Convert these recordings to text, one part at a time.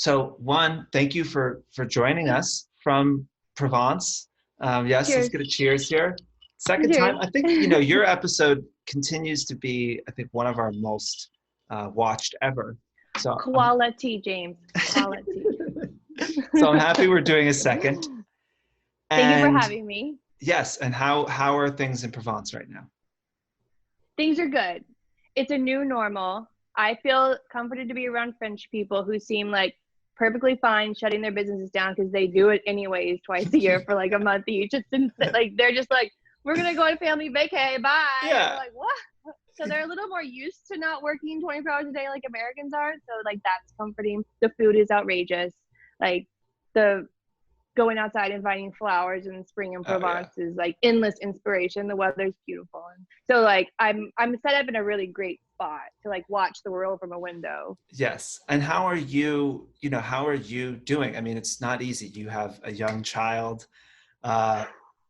So one, thank you for joining us from Provence. Yes, let's Cheers. get a cheers here. Second time, Cheers. I think, your episode continues to be, I think, one of our most watched ever. So I'm, Quality, James. Quality. so I'm happy we're doing a second. Thank you for And having me. yes, and how are things in Provence right now? Things are good. It's a new normal. I feel comforted to be around French people who seem like perfectly fine shutting their businesses down because they do it anyways twice a year for like a month each. Like they're just like, we're gonna go on family vacay, bye. And we're Yeah. like, what? So they're a little more used to not working 24 hours a day like Americans are. So like that's comforting. The food is outrageous. Like the going outside and finding flowers in spring in Oh yeah. Provence is like endless inspiration. The weather's beautiful. And so like I'm set up in a really great spot to like watch the world from a window. Yes. And how are you doing? I mean, it's not easy. You have a young child. Uh,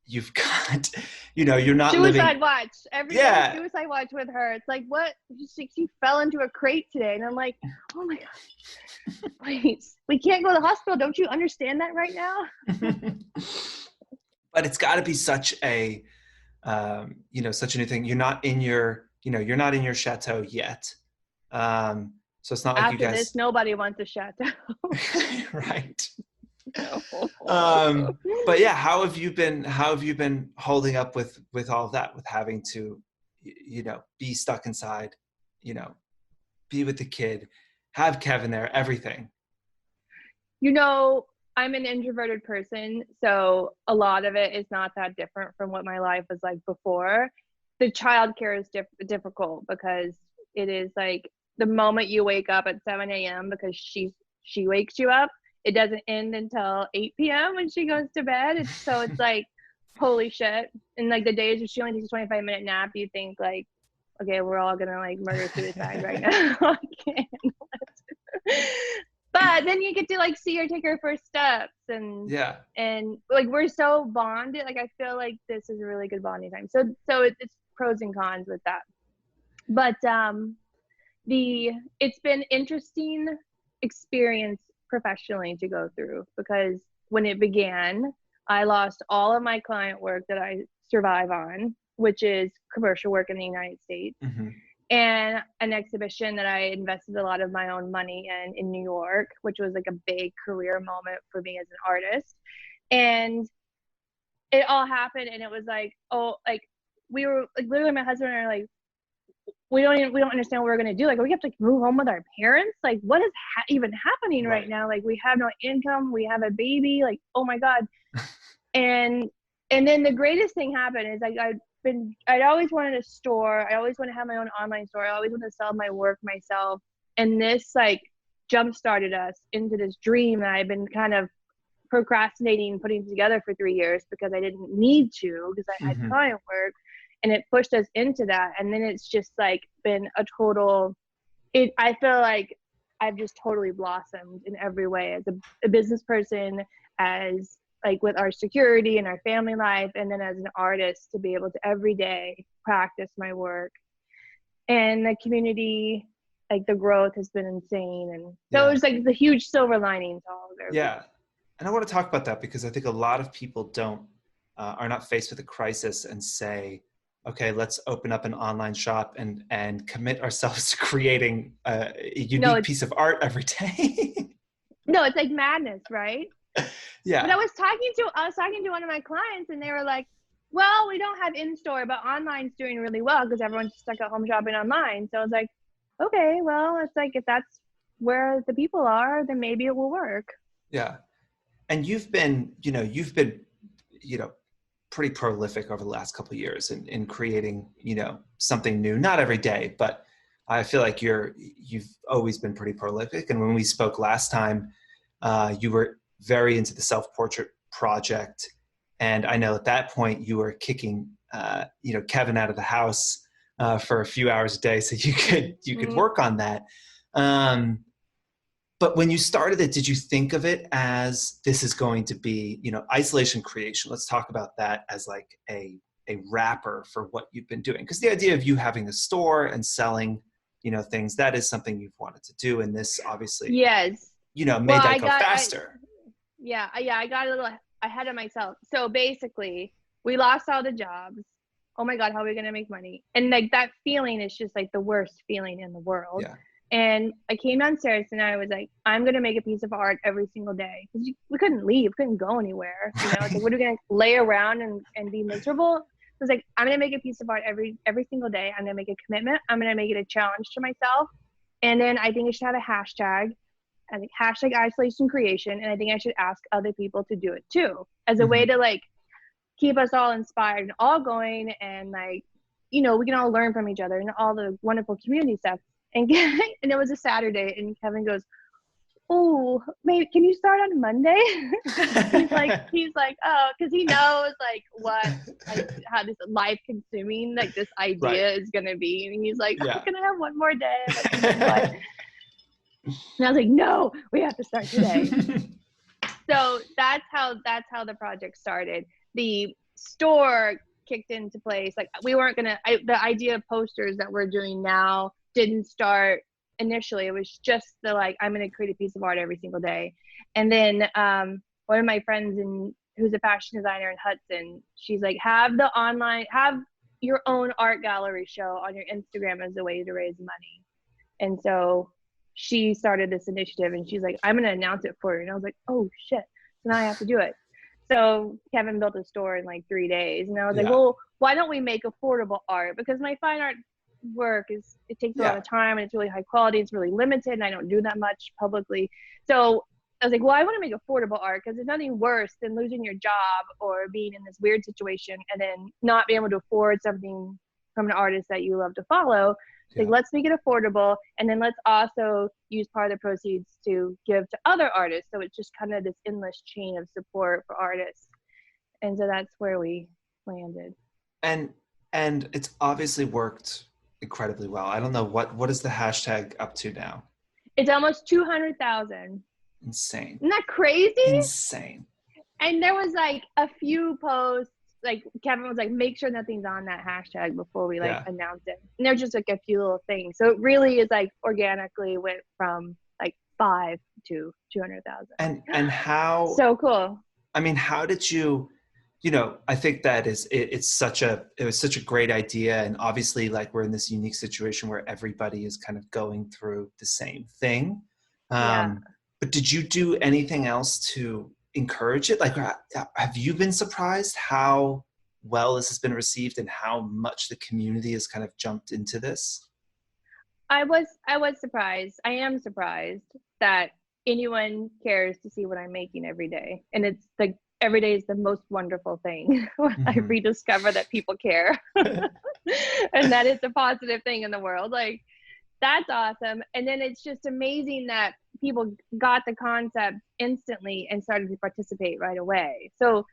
you've got, you're not living. Suicide watch. Every day Yeah. suicide watch with her. It's like what she fell into a crate today. And I'm like, oh my God, please. We can't go to the hospital. Don't you understand that right now? But it's got to be such a, such a new thing. You're not in your chateau yet. So it's not like you After this, guys, nobody wants a chateau. right. No. But yeah, how have you been holding up with all of that, with having to, be stuck inside, you know, be with the kid, have Kevin there, everything. You know, I'm an introverted person, so a lot of it is not that different from what my life was like before. The childcare is difficult because it is like the moment you wake up at 7 a.m. because she wakes you up, it doesn't end until 8 p.m. when she goes to bed. It's like holy shit. And like the days where she only takes a 25-minute nap, you think like, okay, we're all gonna like murder suicide right now. I can't. But then you get to like see her take her first steps Yeah. and like we're so bonded. Like I feel like this is a really good bonding time. So it's pros and cons with that. But the it's been interesting experience professionally to go through because when it began, I lost all of my client work that I survive on, which is commercial work in the United States, Hmm. and an exhibition that I invested a lot of my own money in New York, which was like a big career moment for me as an artist. And it all happened, and it was like, oh, like we were like literally my husband and I are like, we don't understand what we're gonna do. Like, we have to like, move home with our parents. Like, what is even happening right Right. now? Like, we have no income. We have a baby. Like, oh my god. And and then the greatest thing happened is like I'd always wanted a store. I always wanted to have my own online store. I always wanted to sell my work myself. And this like jump started us into this dream that I've been kind of procrastinating putting together for 3 years because I didn't need to because I had Hmm. client work, and it pushed us into that. And then it's just like been a total it I feel like I've just totally blossomed in every way as a business person, as like with our security and our family life, and then as an artist to be able to every day practice my work. And the community, like the growth has been insane. And so Yeah. it's like the huge silver lining to all of everything. Yeah. And I want to talk about that because I think a lot of people are not faced with a crisis and say, okay, let's open up an online shop and commit ourselves to creating a No, unique piece of art every day. no, it's like madness, right? But Yeah. I was talking to one of my clients, and they were like, well, we don't have in store, but online's doing really well because everyone's stuck at home shopping online. So I was like, okay, well, it's like if that's where the people are, then maybe it will work. Yeah. And you've been, you know, pretty prolific over the last couple of years in creating, something new, not every day, but I feel like you've always been pretty prolific. And when we spoke last time, you were very into the self-portrait project. And I know at that point you were kicking, Kevin out of the house for a few hours a day so you could Mm, work on that. Um, but when you started it, did you think of it as this is going to be, isolation creation? Let's talk about that as like a wrapper for what you've been doing. Because the idea of you having a store and selling, things, that is something you've wanted to do. And this obviously, yes. Well, made that go faster. I got a little ahead of myself. So basically, we lost all the jobs. Oh my God, how are we gonna make money? And like that feeling is just like the worst feeling in the world. Yeah. And I came downstairs and I was like, I'm gonna make a piece of art every single day because we couldn't leave, couldn't go anywhere. It's like, what are we gonna lay around and be miserable? I was like, I'm gonna make a piece of art every single day. I'm gonna make a commitment. I'm gonna make it a challenge to myself. And then I think I should have a hashtag. I think hashtag isolation creation. And I think I should ask other people to do it too, as a way to like keep us all inspired and all going, and like, we can all learn from each other and all the wonderful community stuff. And and it was a Saturday, and Kevin goes, "Oh, maybe can you start on Monday?" he's like, oh, because he knows how this life consuming like this idea is gonna be, and he's like, "I'm gonna have one more day." Like, and I was like, "No, we have to start today." So that's how the project started. The store kicked into place. Like we weren't gonna. The idea of posters that we're doing now didn't start initially. It was just I'm gonna create a piece of art every single day. And then one of my friends who's a fashion designer in Hudson, she's like, have your own art gallery show on your Instagram as a way to raise money. And so she started this initiative, and she's like, I'm gonna announce it for you. And I was like, oh shit, so now I have to do it. So Kevin built a store in like 3 days, and I was like, well, why don't we make affordable art? Because my fine art work it takes a lot of time, and it's really high quality, it's really limited, and I don't do that much publicly. So I was like, well, I want to make affordable art, because there's nothing worse than losing your job or being in this weird situation and then not being able to afford something from an artist that you love to follow. Like, let's make it affordable, and then let's also use part of the proceeds to give to other artists. So it's just kind of this endless chain of support for artists. And so that's where we landed. And it's obviously worked incredibly well. I don't know what is the hashtag up to now? It's almost 200,000. Insane. Isn't that crazy? Insane. And there was like a few posts, like Kevin was like, make sure nothing's on that hashtag before we announce it. And there's just like a few little things. So it really is like organically went from like 5 to 200,000. And how so cool. I mean, how did you I think that it was such a great idea. And obviously, like, we're in this unique situation where everybody is kind of going through the same thing. But did you do anything else to encourage it? Like, have you been surprised how well this has been received and how much the community has kind of jumped into this? I was surprised. I am surprised that anyone cares to see what I'm making every day. And it's like, every day is the most wonderful thing when I rediscover that people care and that it's a positive thing in the world. Like, that's awesome. And then it's just amazing that people got the concept instantly and started to participate right away. So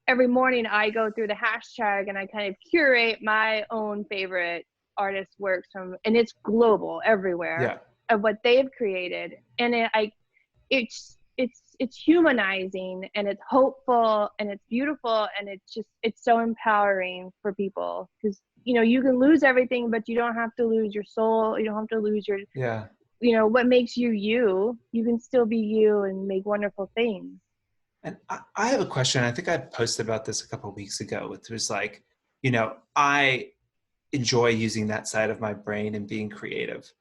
every morning I go through the hashtag and I kind of curate my own favorite artist works and it's global everywhere of what they've created. And it's humanizing, and it's hopeful, and it's beautiful, and it's so empowering for people, because you can lose everything, but you don't have to lose your soul. You don't have to lose your what makes you can still be you and make wonderful things. And I have a question. I think I posted about this a couple of weeks ago, which was like, I enjoy using that side of my brain and being creative.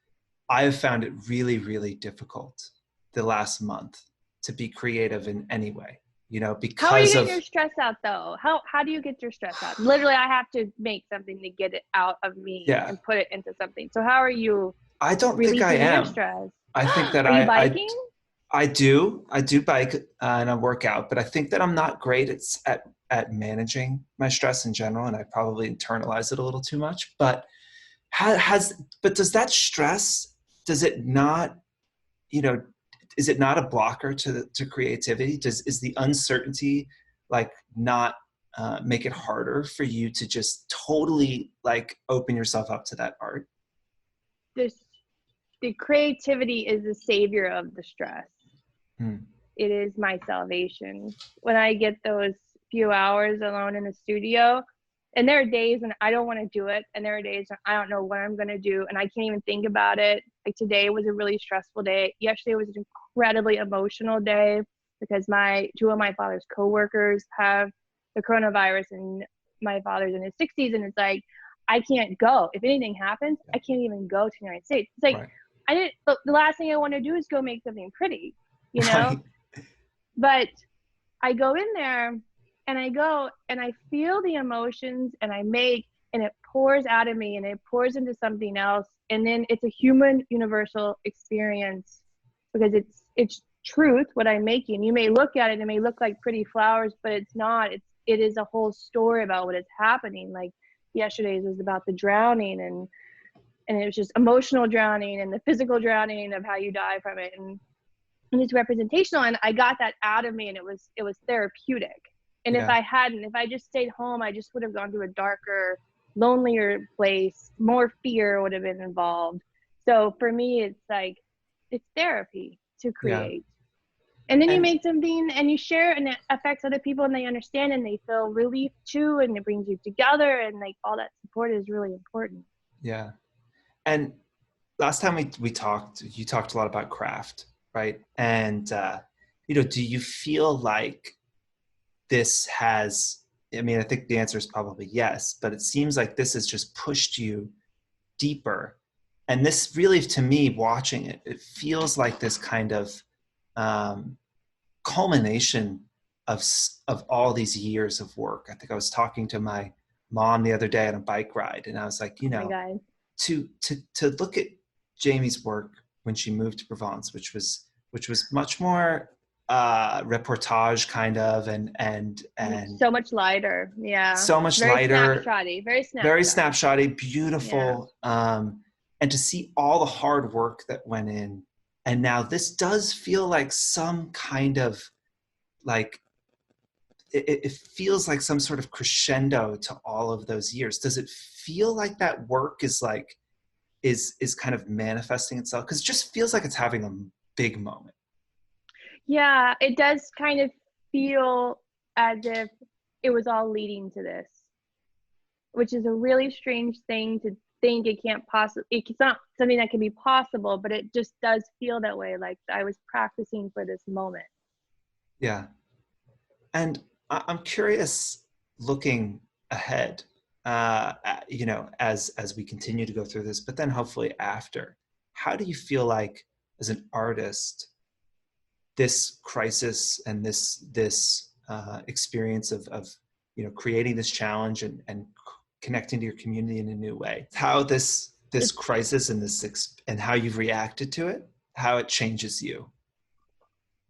I have found it really, really difficult the last month to be creative in any way, because how are you getting your stress out though? How do you get your stress out? Literally, I have to make something to get it out of me and put it into something. So how are you? I don't think I am. Your stress? I think that are you biking? I do bike and I work out, but I think that I'm not great at managing my stress in general, and I probably internalize it a little too much. But does that stress? Does it not? Is it not a blocker to creativity? Is the uncertainty not make it harder for you to just totally open yourself up to that art? The creativity is the savior of the stress. It is my salvation. When I get those few hours alone in the studio, And there are days when I don't want to do it. And there are days when I don't know what I'm going to do. And I can't even think about it. Like today was a really stressful day. Yesterday was an incredibly emotional day because two of my father's coworkers have the coronavirus, and my father's in his 60s. And it's like, I can't go. If anything happens, I can't even go to the United States. It's like, Right. the last thing I want to do is go make something pretty, you know? Right. But I go in there and I go and I feel the emotions and I make, and it pours out of me and it pours into something else. And then it's a human universal experience because it's truth, what I'm making. You may look at it, it may look like pretty flowers, but it's not. It is a whole story about what is happening. Like yesterday's was about the drowning, and it was just emotional drowning and the physical drowning of how you die from it. And it's representational, and I got that out of me, and it was therapeutic. And Yeah. if I just stayed home, I just would have gone to a darker, lonelier place. More fear would have been involved. So for me, it's like, it's therapy to Yeah. create. And then you And make something and you share, and it affects other people, and they understand, and they feel relief too, and it brings you together, and like all that support is really important. yeah. And last time we talked, you talked a lot about craft, right? And do you feel like this has, I mean, I think the answer is probably yes, but it seems like this has just pushed you deeper. And this really, to me, watching it, it feels like this kind of um, culmination of all these years of work. I think I was talking to my mom the other day on a bike ride, and I was like, Oh my God. to look at Jamie's work when she moved to Provence, which was much more reportage kind of, and So much lighter. Yeah. so much Very lighter, snapshotty. Very very snapshotty. snapshotty, Yeah. beautiful, and to see all the hard work that went in. And now this does feel like some kind of like it feels like some sort of crescendo to all of those years. Does it feel like that work is like is kind of manifesting itself? Because it just feels like it's having a big moment. Yeah, it does kind of feel as if it was all leading to this, which is a really strange thing to think. It can't possibly, it's not something that can be possible, but it just does feel that way. Like I was practicing for this moment. Yeah. And I'm curious, looking ahead, as we continue to go through this, but then hopefully after, how do you feel like as an artist, this crisis and this experience of creating this challenge and connecting to your community in a new way, how this It's, crisis and and how you've reacted to it, how it changes you?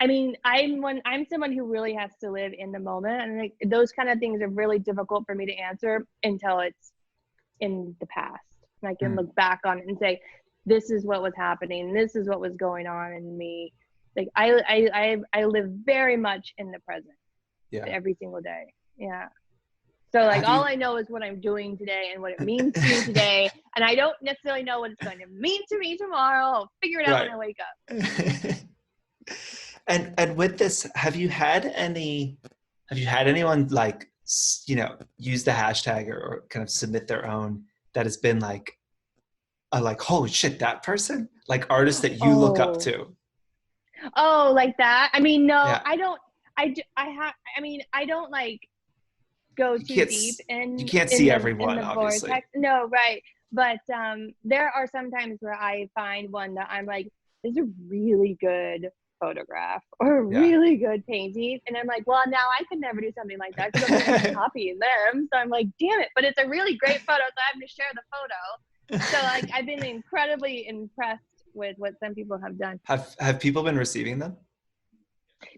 I mean, I'm someone who really has to live in the moment, and like, those kind of things are really difficult for me to answer until it's in the past. And I can Mm, look back on it and say, this is what was happening. This is what was going on in me. Like I live very much in the present yeah. every single day. Yeah. So like Have all you I know is what I'm doing today and what it means to me today. And I don't necessarily know what it's going to mean to me tomorrow. I'll figure it out when right. I wake up. And with this, have you had anyone like use the hashtag or kind of submit their own that has been like holy shit, that person, like artists that you look up Oh, to? oh, like that. I mean, no, Yeah. I don't. I mean, I don't like go You too can't deep you can't see in everyone, the obviously. vortex. No, right. But there are some times where I find one that I'm like, this is a really good photograph or a Yeah. really good painting, and I'm like, well, now I could never do something like that because I'm gonna be copying them. So I'm like, damn it! But it's a really great photo, so I have to share the photo. So like, I've been incredibly impressed with what some people have done. Have people been receiving them?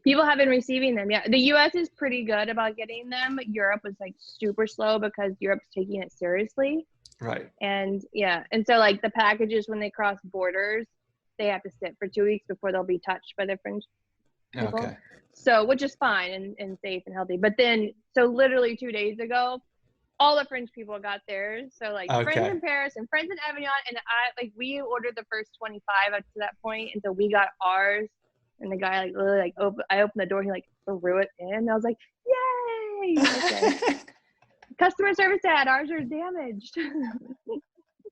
People have been receiving them. Yeah, the US is pretty good about getting them. Europe was like super slow because Europe's taking it seriously. Right. And yeah, and so like the packages when they cross borders, they have to sit for 2 weeks before they'll be touched by the French people. Okay. So which is fine and safe and healthy. But then so literally 2 days ago, all the French people got theirs. So like friends Okay. in Paris and friends in Avignon, and I like we ordered the first 25 up to that point, and so we got ours. And the guy like literally I opened the door, he like threw it in. And I was like, yay! Okay, customer service ad, ours are damaged.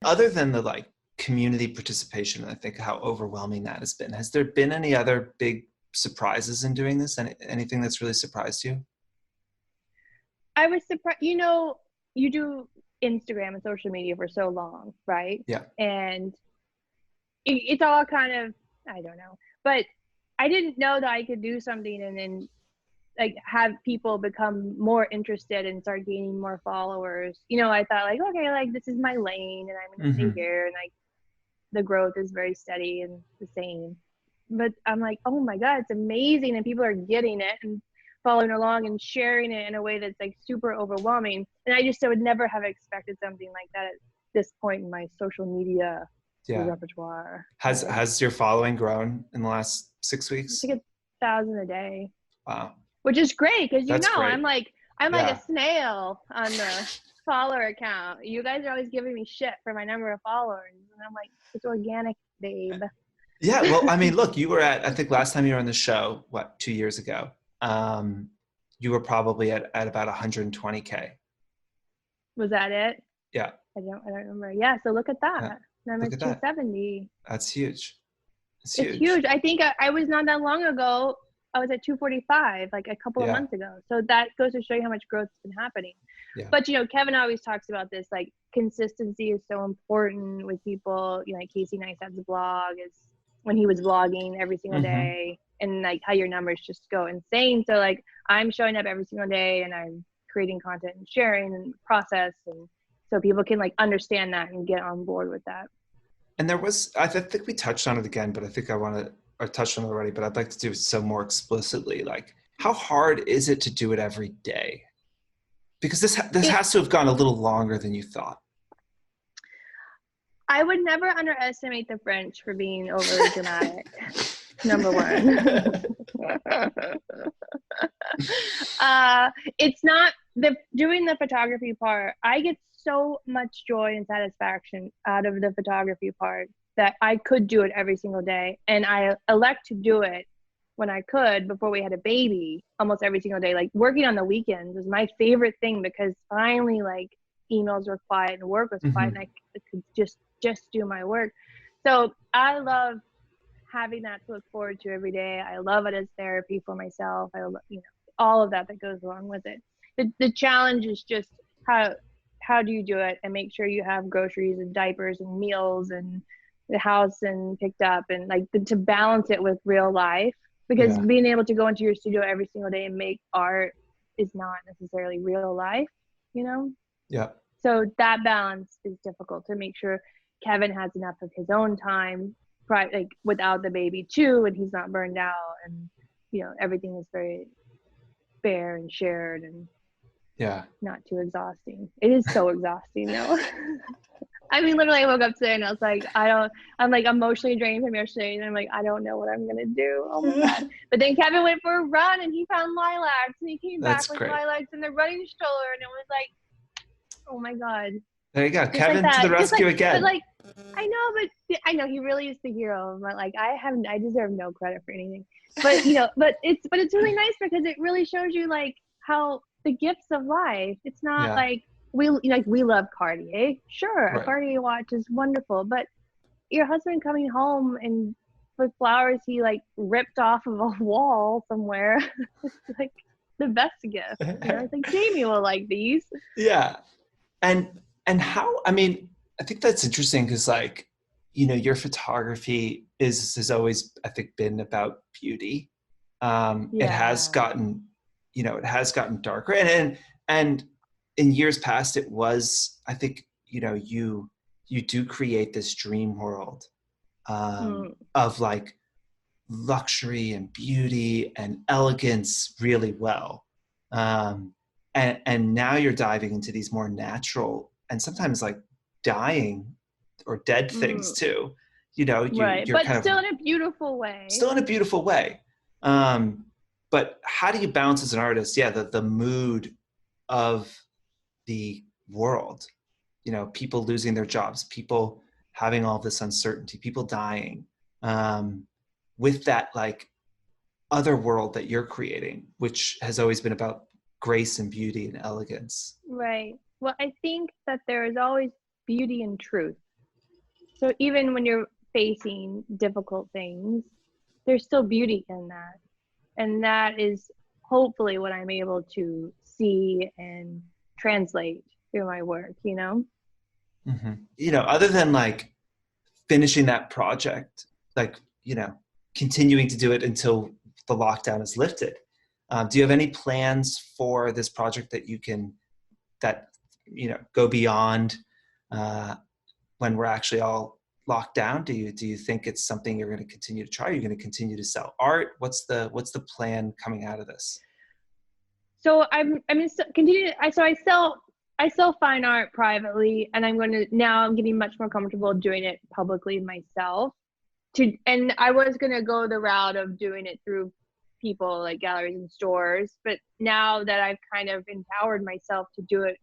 Other than the like community participation, I think how overwhelming that has been. Has there been any other big surprises in doing this? Anything that's really surprised you? I was surprised, you do Instagram and social media for so long, right? Yeah. And it's all kind of, I don't know, but I didn't know that I could do something and then like have people become more interested and start gaining more followers. I thought like, okay, like this is my lane and I'm gonna stay Mm-hmm. here, and like the growth is very steady and the same. But I'm like, oh my God, it's amazing, and people are getting it and following along and sharing it in a way that's like super overwhelming. And I would never have expected something like that at this point in my social media Yeah. repertoire. Has your following grown in the last 6 It's weeks? like 1,000 a day, Wow. which is great because That's great. I'm like Yeah. a snail on the follower account. You guys are always giving me shit for my number of followers, and I'm like, it's organic, babe. Yeah. Well, I mean, look, you were I think last time you were on the show, what, 2 years ago, you were probably at about 120K. Was that it? Yeah. I don't remember. Yeah, so look at Yeah. that. I'm Look at at that. 270. That's huge. It's It's huge. huge. I think I was not that long ago. I was at 245, like a couple of Yeah. months ago. So that goes to show you how much growth has been happening. Yeah. But Kevin always talks about this, like consistency is so important with people. Like Casey Neistat's blog is when he was vlogging every single Mm-hmm. day, and like how your numbers just go insane. So like I'm showing up every single day and I'm creating content and sharing and process, and so people can like understand that and get on board with that. And there was, I think we touched on it again, but I think I touched on it already, but I'd like to do it so more explicitly. Like, how hard is it to do it every day? Because this It has to have gone a little longer than you thought. I would never underestimate the French for being overly dramatic. Number one. It's not doing the photography part. I get so much joy and satisfaction out of the photography part that I could do it every single day. And I elect to do it when I could before we had a baby almost every single day. Like working on the weekends was my favorite thing because finally like emails were quiet and work was quiet, Mm-hmm. and I could just do my work. So I love having that to look forward to every day. I love it as therapy for myself. I love, all of that goes along with it. The challenge is just how do you do it and make sure you have groceries and diapers and meals and the house and picked up, and like to balance it with real life, because Yeah. being able to go into your studio every single day and make art is not necessarily real life, you know? Yeah. So that balance is difficult to make sure Kevin has enough of his own time, like without the baby too, and he's not burned out, and everything is very fair and shared and Yeah. not too exhausting. It is so exhausting though. I mean, literally, I woke up today and I was like, I'm like emotionally drained from yesterday, and I'm like, I don't know what I'm gonna do. Oh my God. But then Kevin went for a run and he found lilacs, and he came back That's with great. lilacs in the running stroller, and it was like, oh my God. There you go. Just like Kevin to the that. Just like, rescue but again. like, I know he really is the hero. But like, I deserve no credit for anything. But it's really nice because it really shows you like how the gifts of life. It's not Yeah. like we love Cartier. Sure, a Right. Cartier watch is wonderful, but your husband coming home and with flowers he like ripped off of a wall somewhere, it's like the best gift. It's like Jamie will like these. Yeah. And how, I mean, I think that's interesting because like, your photography has always, I think, been about beauty. It has Yeah. gotten, darker, and in years past it was, I think, you do create this dream world Mm. of like luxury and beauty and elegance really well. And now you're diving into these more natural and sometimes like dying or dead things Mm. too. Right, You're but kind of still in a beautiful way. still in a beautiful way. But how do you balance as an artist? Yeah, the mood of the world, people losing their jobs, people having all this uncertainty, people dying, with that like other world that you're creating, which has always been about grace and beauty and elegance. Right. Well, I think that there is always beauty in truth. So even when you're facing difficult things, there's still beauty in that. And that is hopefully what I'm able to see and translate through my work, you know? Other than like finishing that project, like, continuing to do it until the lockdown is lifted. Do you have any plans for this project that go beyond when we're actually all locked down? Do you think it's something you're going to continue to try? Are you going to continue to sell art? What's the plan coming out of this? So I'm continue. I sell fine art privately, and I'm getting much more comfortable doing it publicly myself. And I was gonna go the route of doing it through people like galleries and stores, but now that I've kind of empowered myself to do it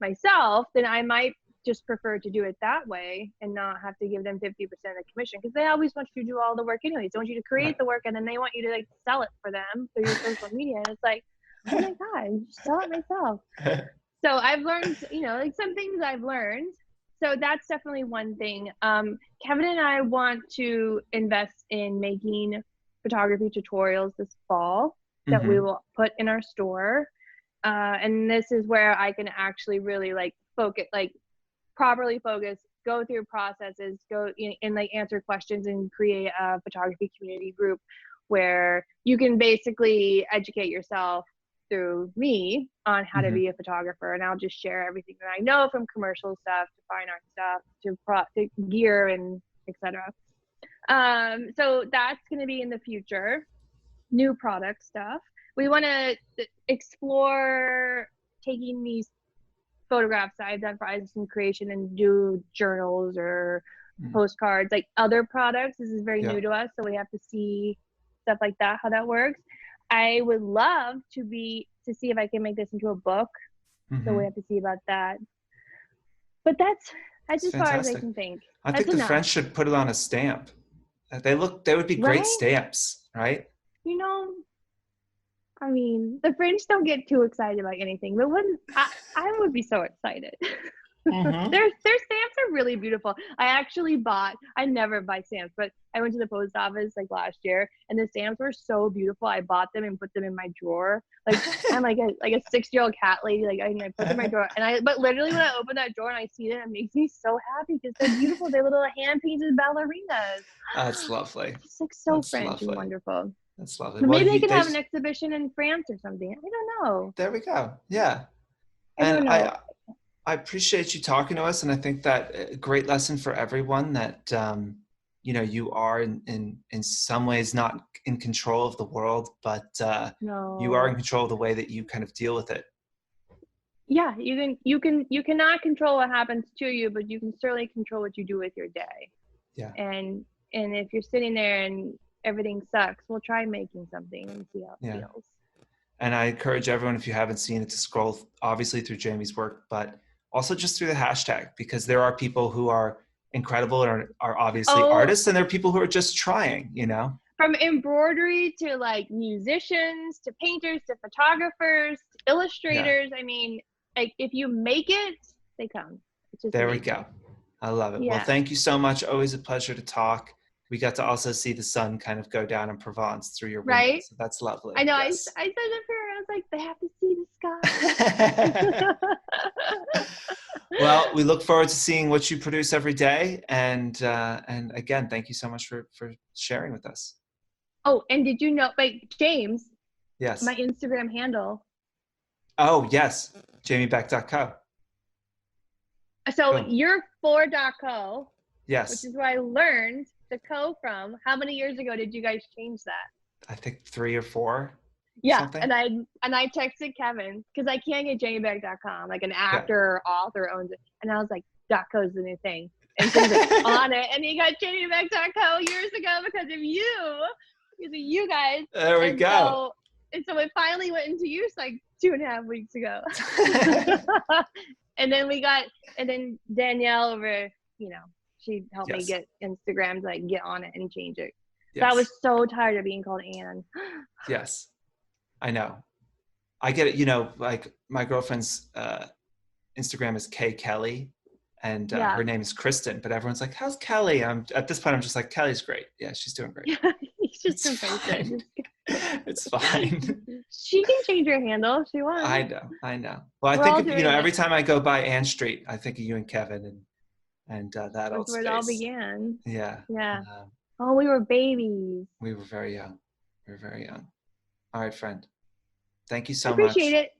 myself, then I might just prefer to do it that way and not have to give them 50% of the commission, because they always want you to do all the work anyways. They want you to create the work, and then they want you to like sell it for them through your social media. And it's like, oh my God, just sell it myself. So I've learned, like some things I've learned. So that's definitely one thing. Kevin and I want to invest in making photography tutorials this fall that we will put in our store. And this is where I can actually really like focus, like properly focus, go through processes, and like answer questions and create a photography community group where you can basically educate yourself through me on how to be a photographer, and I'll just share everything that I know, from commercial stuff to fine art stuff to gear and etc. So that's going to be in the future. New product stuff. We want to explore taking these photographs that I've done for Eisenstein Creation and do journals or postcards, like other products. This is very new to us, so we have to see stuff like that, how that works. I would love to see if I can make this into a book. So we have to see about that. But that's as far as I can think. I think the French should put it on a stamp. They would be great stamps, right? I mean, the French don't get too excited about anything, but I would be so excited. Their stamps are really beautiful. I never buy stamps, but I went to the post office like last year, and the stamps were so beautiful. I bought them and put them in my drawer. Like I'm like a 6-year-old cat lady. Like I put them in my drawer, but literally when I open that drawer and I see them, it makes me so happy because they're beautiful. They're little hand painted ballerinas. That's lovely. It's like so French and wonderful. That's lovely. But maybe they could have an exhibition in France or something. I don't know. There we go. Yeah. I don't know. I appreciate you talking to us, and I think that a great lesson for everyone that you are in some ways not in control of the world, but you are in control of the way that you kind of deal with it. Yeah, you cannot control what happens to you, but you can certainly control what you do with your day. Yeah. And if you're sitting there and everything sucks, we'll try making something and see how it feels. And I encourage everyone, if you haven't seen it, to scroll obviously through Jamie's work, but also just through the hashtag, because there are people who are incredible and are obviously artists, and there are people who are just trying, From embroidery to like musicians to painters to photographers to illustrators. I mean, like if you make it, they come. It's just there amazing. We go. I love it. Yeah. Well, thank you so much. Always a pleasure to talk. We got to also see the sun kind of go down in Provence through your window. Right? So that's lovely. I know. Yes. I said it for her. I was like, they have to see the sky. Well, we look forward to seeing what you produce every day. And again, thank you so much for sharing with us. Oh, and did you know, like James? Yes. My Instagram handle. Oh, yes. JamieBeck.co. So you're for.co. Yes. Which is where I learned the co from. How many years ago did you guys change that? I think 3 or 4. Yeah, something. and I texted Kevin because I can't get JamieBeck.com. Like an actor or author owns it, and I was like, .co is the new thing, and so he's like, on it, and he got JamieBeck.co years ago because of you guys. There we go. So it finally went into use like 2.5 weeks ago. and then Danielle over, she helped me get Instagram to like get on it and change it. Yes. So I was so tired of being called Anne. Yes, I know. I get it. You know, like my girlfriend's Instagram is K Kelly, and Yeah. her name is Kristen. But everyone's like, "How's Kelly?" I'm at this point, I'm just like, "Kelly's great. Yeah, she's doing great. Yeah, he's just It's replace fine. it. It's fine." She can change her handle if she I wants. know, I know. Well, I We're think all of, you know, doing every it. time I go by Ann Street, I think of you and Kevin and that That's old where it all space. began. Yeah. Yeah. Um, Oh, we were babies. we were very young. We were very young. All right, friend. Thank you I so appreciate much. it.